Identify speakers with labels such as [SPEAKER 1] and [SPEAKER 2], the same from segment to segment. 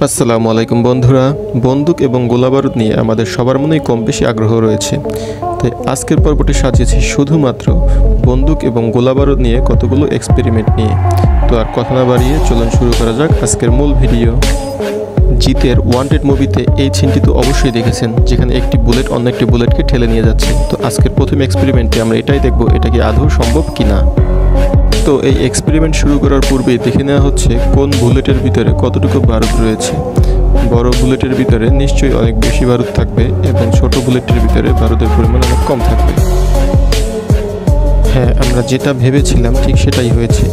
[SPEAKER 1] আসসালামু আলাইকুম বন্ধুরা, বন্দুক এবং গোলাবারুদ নিয়ে আমাদের সবার মনেই কম বেশি আগ্রহ রয়েছে। তাই আজকের পর্বটি সাজিয়েছি শুধুমাত্র বন্দুক এবং গোলাবারুদ নিয়ে কতগুলো এক্সপেরিমেন্ট নিয়ে। তো আর কথা না বাড়িয়ে চলুন শুরু করা যাক আজকের মূল ভিডিও। জিতের ওয়ান্টেড মুভিতে এই সিনটি তো অবশ্যই দেখেছেন, যেখানে একটি বুলেট অন্য একটি বুলেটকে ঠেলে নিয়ে যাচ্ছে। তো আজকের প্রথম এক্সপেরিমেন্টে আমরা এটাই দেখব, এটা কি আদৌ সম্ভব কিনা। তো এই এক্সপেরিমেন্ট শুরু করার পূর্বেই দেখে নেওয়া হচ্ছে কোন বুলেটের ভিতরে কতটুকু বারুদ রয়েছে। বড় বুলেটের ভিতরে নিশ্চয়ই অনেক বেশি বারুদ থাকবে এবং ছোট বুলেটের ভিতরে বারুদের পরিমাণ অনেক কম থাকবে। হ্যাঁ, আমরা যেটা ভেবেছিলাম ঠিক সেটাই হয়েছে।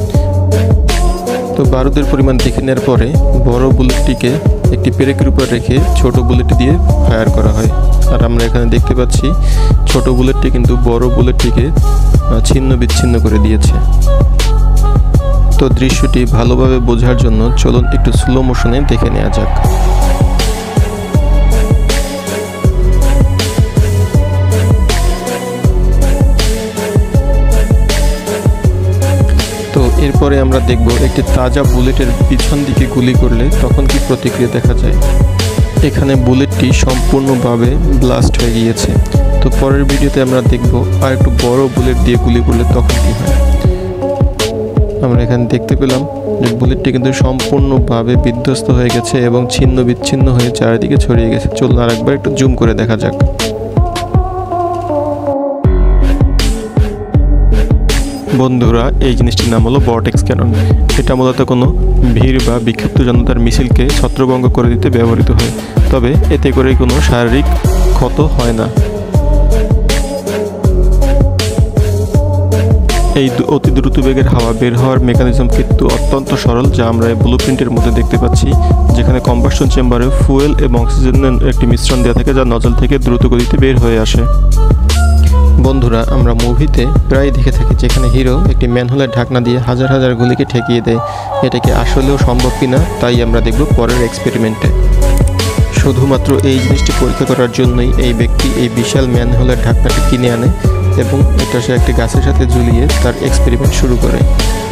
[SPEAKER 1] তো বারুদের পরিমাণ দেখে নেওয়ার পরে বড় বুলেটটিকে একটি পেরেকের উপর রেখে ছোট বুলেট দিয়ে ফায়ার করা হয়। আর আমরা এখানে দেখতে পাচ্ছি ছোট বুলেটটি কিন্তু বড় বুলেটটিকে ছিন্ন বিচ্ছিন্ন করে দিয়েছে। তো দৃশ্যটি ভালোভাবে বোঝার জন্য চলুন একটু স্লো মোশনে দেখে নেওয়া যাক। তো এরপরে আমরা দেখব একটি তাজা বুলেটের পিছন দিকে গুলি করলে তখন কি প্রতিক্রিয়া দেখা যায়। এখানে বুলেটটি সম্পূর্ণভাবে ব্লাস্ট হয়ে গিয়েছে। তো পরের ভিডিওতে আমরা দেখব আর একটু বড় বুলেট দিয়ে গুলি করলে তখন কি হয়। আমরা এখানে দেখতে পেলাম যে বুলেটটি কিন্তু সম্পূর্ণভাবে বিধ্বস্ত হয়ে গেছে এবং ছিন্ন বিচ্ছিন্ন হয়ে চারিদিকে ছড়িয়ে গেছে। চলুন আরেকবার একটু জুম করে দেখা যাক। বন্ধুরা, এই জিনিসটির নাম হলো ভর্টেক্স ক্যানন। এটা মূলত কোনো ভিড় বা বিক্ষিপ্ত জনতার মিছিলকে ছত্রভঙ্গ করে দিতে ব্যবহৃত হয়, তবে এতে করে কোনো শারীরিক ক্ষত হয় না। এই অতি দ্রুত বেগের হাওয়া বের হওয়ার মেকানিজম কিন্তু অত্যন্ত সরল, যা আমরা এই ব্লুপ্রিন্টের মধ্যে দেখতে পাচ্ছি, যেখানে কম্বাসন চেম্বারে ফুয়েল এবং অক্সিজেনের একটি মিশ্রণ দেওয়া থাকে যা নজল থেকে দ্রুত গতিতে বের হয়ে আসে। বন্ধুরা, আমরা মুভিতে প্রায় দেখে থাকি যেখানে হিরো একটি ম্যানহোলের ঢাকনা দিয়ে হাজার হাজার গুলিকে ঠেকিয়ে দেয়। এটা কি আসলেও সম্ভব কিনা তাই আমরা দেখব পরের এক্সপেরিমেন্টে। শুধুমাত্র এই জিনিসটি পরীক্ষা করার জন্যই এই ব্যক্তি এই বিশাল ম্যানহোলের ঢাকনাটি কিনে আনে এবং এটা সে একটি গাছের সাথে ঝুলিয়ে তার এক্সপেরিমেন্ট শুরু করে।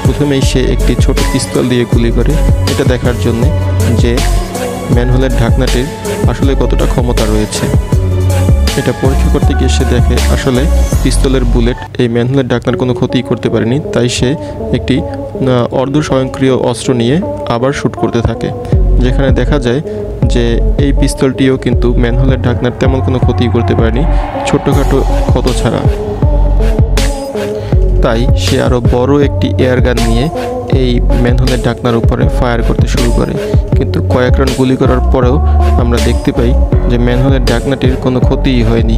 [SPEAKER 1] প্রথমেই সে একটি ছোট পিস্তল দিয়ে গুলি করে, এটা দেখার জন্য যে ম্যানহোলের ঢাকনাটির আসলে কতটা ক্ষমতা রয়েছে। এটা পরীক্ষা করতে গিয়ে সে দেখে আসলে পিস্তলের বুলেট এই ম্যানহোলের ঢাকনার কোনো ক্ষতি করতে পারেনি। তাই সে একটি অর্ধ স্বয়ংক্রিয় অস্ত্র নিয়ে আবার শ্যুট করতে থাকে, যেখানে দেখা যায় যে এই পিস্তলটিও কিন্তু ম্যানহোলের ঢাকনার তেমন কোনো ক্ষতি করতে পারেনি, ছোট্টখাটো ক্ষত ছাড়া। তাই সে আরও বড় একটি এয়ার গান নিয়ে এই ম্যানহোলের ঢাকনার উপরে ফায়ার করতে শুরু করে। কিন্তু কয়েক রাউন্ড গুলি করার পরেও আমরা দেখতে পাই যে ম্যানহোলের ঢাকনাটির কোনো ক্ষতিই হয়নি।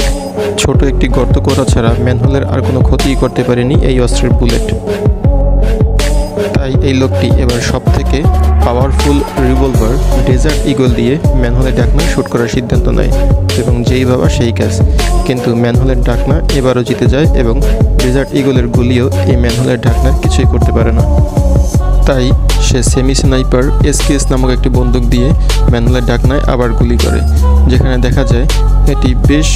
[SPEAKER 1] ছোট একটি গর্ত করা ছাড়া ম্যানহোলের আর কোনো ক্ষতিই করতে পারেনি এই অস্ত্রের বুলেট। তাই এই লোকটি এবার সবথেকে পাওয়ারফুল রিভলভার ডেজার্ট ইগল দিয়ে ম্যানহোলের ঢাকনা শ্যুট করার সিদ্ধান্ত নেয় এবং যেই ভাবা সেই কাজ। কিন্তু ম্যানহোলের ঢাকনা এবারও জিতে যায় এবং ডেজার্ট ইগলের গুলিও এই ম্যানহোলের ঢাকনার কিছুই করতে পারে না। তাই সে সেমি স্নাইপার SKS নামক একটি বন্দুক দিয়ে ম্যানহোলের ঢাকনায় আবার গুলি করে, যেখানে দেখা যায় এটি বেশ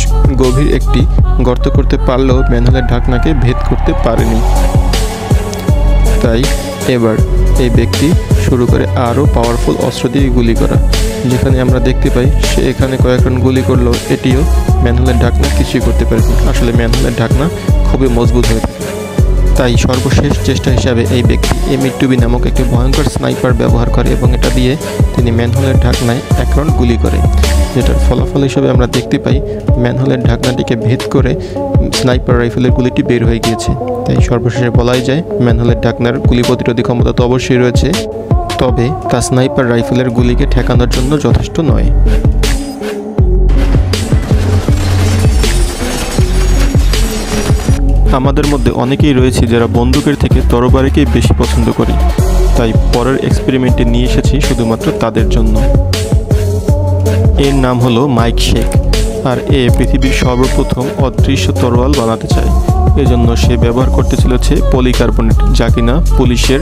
[SPEAKER 1] গভীর একটি গর্ত করতে পারলেও ম্যানহোলের ঢাকনাকে ভেদ করতে পারেনি। তাই এবার এই ব্যক্তি শুরু করে আরও পাওয়ারফুল অস্ত্র দিয়ে গুলি করা, যেখানে আমরা দেখতে পাই সে এখানে কয়েক রাউন্ড গুলি করলেও এটিও ম্যানহোলের ঢাকনা কিছুই করতে পারেনি। আসলে ম্যানহোলের ঢাকনা খুবই মজবুত হয়ে থাকে। তাই সর্বশেষ চেষ্টা হিসাবে এই ব্যক্তি M82B নামক একটি ভয়ঙ্কর স্নাইপার ব্যবহার করে এবং এটা দিয়ে তিনি ম্যানহোলের ঢাকনায় এক রাউন্ড গুলি করে, যেটার ফলাফল হিসেবে আমরা দেখতে পাই ম্যানহোলের ঢাকনাটিকে ভেদ করে স্নাইপার রাইফেলের গুলিটি বের হয়ে গিয়েছে। তাই সর্বশেষে বলাই যায় ম্যানহোলের ঢাকনার গুলি প্রতিরোধী ক্ষমতা তো অবশ্যই রয়েছে, তবে তা স্নাইপার রাইফেলের গুলিকে ঠেকানোর জন্য যথেষ্ট নয়। আমাদের মধ্যে অনেকেই রয়েছে যারা বন্দুকের থেকে তরবারিকেই বেশি পছন্দ করি, তাই পরের এক্সপেরিমেন্টে নিয়ে এসেছি শুধুমাত্র তাদের জন্য। এর নাম হলো মাইক শেক, আর পৃথিবীর সর্বপ্রথম অদৃশ্য তরোয়াল বানাতে চায়। এজন্য সে ব্যবহার করতে চলেছে পলিকার্বনেট, যা কিনা পুলিশের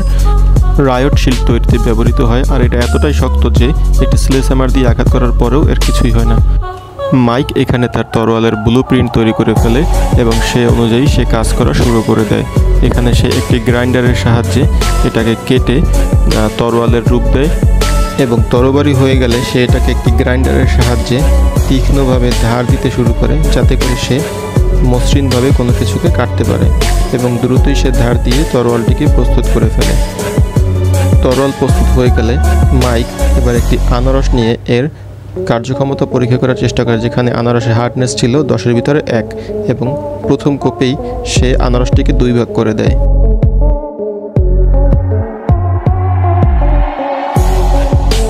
[SPEAKER 1] রায়ট শিল্ড তৈরিতে ব্যবহৃত হয়। আর এটা এতটাই শক্ত যে একটি স্লেজ হ্যামার দিয়ে আঘাত করার পরেও এর কিছুই হয় না। মাইক এখানে তার তরোয়ালের ব্লুপ্রিন্ট তৈরি করে ফেলে এবং সে অনুযায়ী সে কাজ করা শুরু করে দেয়। এখানে সে একটি গ্রাইন্ডারের সাহায্যে এটাকে কেটে তরোয়ালের রূপ দেয় এবং তরবারি হয়ে গেলে সে এটাকে একটি গ্রাইন্ডারের সাহায্যে তীক্ষ্ণভাবে ধার দিতে শুরু করে, যাতে করে সে মসৃণভাবে কোনো কিছুকে কাটতে পারে এবং দ্রুতই সে ধার দিয়ে তরোয়ালটিকে প্রস্তুত করে ফেলে। তরোয়াল প্রস্তুত হয়ে গেলে মাইক এবার একটি আনারস নিয়ে এর কার্যক্ষমতা পরীক্ষা করার চেষ্টা করে, যেখানে আনারসের হার্ডনেস ছিল 10-এর ভিতরে 1 এবং প্রথম কোপেই সে আনারসটিকে 2 ভাগ করে দেয়।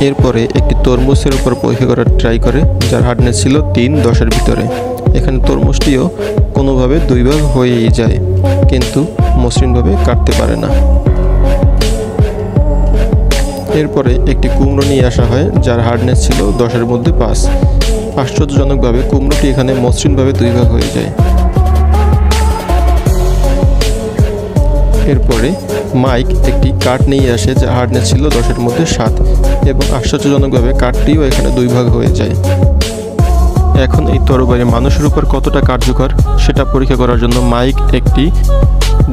[SPEAKER 1] এরপরে একটি তরমুজের উপর পরীক্ষা করার ট্রাই করে, যার হার্ডনেস ছিল 3 10-এর ভিতরে। এখানে তরমুজটিও কোনোভাবে 2 ভাগ হয়েই যায়, কিন্তু মসৃণভাবে কাটতে পারে না। এরপরে একটি কুমড়ো নিয়ে আসা হয়, যার হার্ডনেস ছিল 10-এর মধ্যে 5। আশ্চর্যজনকভাবে কুমড়োটি এখানে মসৃণভাবে 2 ভাগ হয়ে যায়। এরপরে মাইক একটি কাঠ নিয়ে আসে, যা হার্ডনেস ছিল 10-এর মধ্যে 7 এবং আশ্চর্যজনকভাবে কাঠটিও এখানে 2 ভাগ হয়ে যায়। এখন এই তরবারি মানুষের উপর কতটা কার্যকর সেটা পরীক্ষা করার জন্য মাইক একটি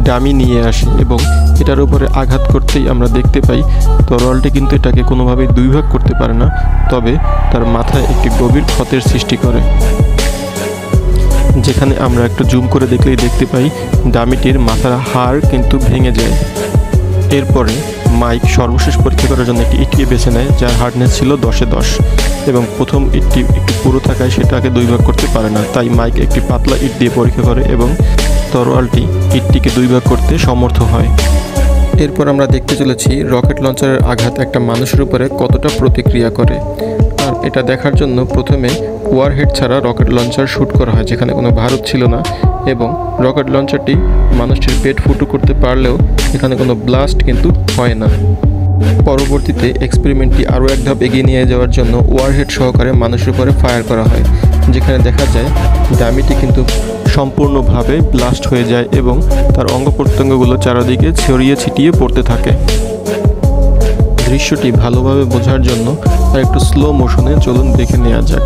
[SPEAKER 1] ডামি নিয়ে আসে এবং এটার উপরে আঘাত করতেই আমরা দেখতে পাই তরোয়ালটি কিন্তু এটাকে কোনোভাবেই 2 ভাগ করতে পারে না, তবে তার মাথায় একটি গভীর ক্ষতের সৃষ্টি করে, যেখানে আমরা একটু জুম করে দেখলেই দেখতে পাই ডামিটির মাথার হাড় কিন্তু ভেঙে যায়। এরপরে মাইক সর্বশেষ পরীক্ষা করার জন্য একটি ইটকে বেছে নেয়, যার হার্ডনেস ছিল 10-এ 10 এবং প্রথম ইটটি একটু পুরো থাকায় সেটাকে 2 ভাগ করতে পারে না, তাই মাইক একটি পাতলা ইট দিয়ে পরীক্ষা করে এবং তরোয়ালটি ইটটিকে 2 ভাগ করতে সমর্থ হয়। এরপর আমরা দেখতে চলেছি রকেট লঞ্চারের আঘাত একটা মানুষের উপরে কতটা প্রতিক্রিয়া করে। আর এটা দেখার জন্য প্রথমে ওয়ারহেড ছাড়া রকেট লঞ্চার শ্যুট করা হয়, যেখানে কোনো ভারত ছিল না এবং রকেট লঞ্চারটি মানুষটির পেট ফুটো করতে পারলেও এখানে কোনো ব্লাস্ট কিন্তু হয় না। পরবর্তীতে এক্সপেরিমেন্টটি আরও এক ধাপ এগিয়ে নিয়ে যাওয়ার জন্য ওয়ারহেড সহকারে মানুষের উপরে ফায়ার করা হয়, যেখানে দেখা যায় ডামিটি কিন্তু সম্পূর্ণভাবে ব্লাস্ট হয়ে যায় এবং তার অঙ্গ প্রত্যঙ্গগুলো চারদিকে ছড়িয়ে ছিটিয়ে পড়তে থাকে। দৃশ্যটি ভালোভাবে বোঝার জন্য আর একটু স্লো মোশনে চলুন দেখে নেওয়া যাক।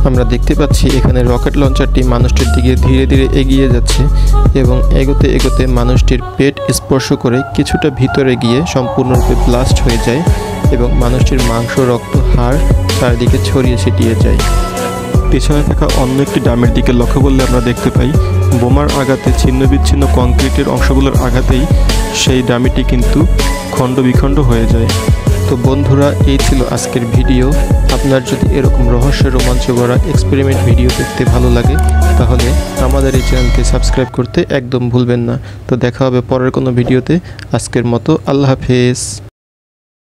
[SPEAKER 1] আমরা দেখতে পাচ্ছি এখানে রকেট লঞ্চারটি মানুষটির দিকে ধীরে ধীরে এগিয়ে যাচ্ছে এবং এগোতে এগোতে মানুষটির পেট স্পর্শ করে কিছুটা ভিতরে গিয়ে সম্পূর্ণরূপে ব্লাস্ট হয়ে যায় এবং মানুষটির মাংস, রক্ত, হাড় চারিদিকে ছড়িয়ে ছিটিয়ে যায়। পেছনে থাকা অন্য একটি ডামের দিকে লক্ষ্য করলে আমরা দেখতে পাই বোমার আঘাতে ছিন্ন বিচ্ছিন্ন কংক্রিটের অংশগুলোর আঘাতেই সেই ডামিটি কিন্তু খণ্ড বিখণ্ড হয়ে যায়। তো বন্ধুরা, এই ছিল আজকের ভিডিও। আপনার যদি এরকম রহস্যের রোমাঞ্চ ভরা এক্সপেরিমেন্ট ভিডিও দেখতে ভালো লাগে তাহলে আমাদের এই চ্যানেলকে সাবস্ক্রাইব করতে একদম ভুলবেন না। তো দেখা হবে পরের কোনো ভিডিওতে। আজকের মতো আল্লাহ হাফেজ।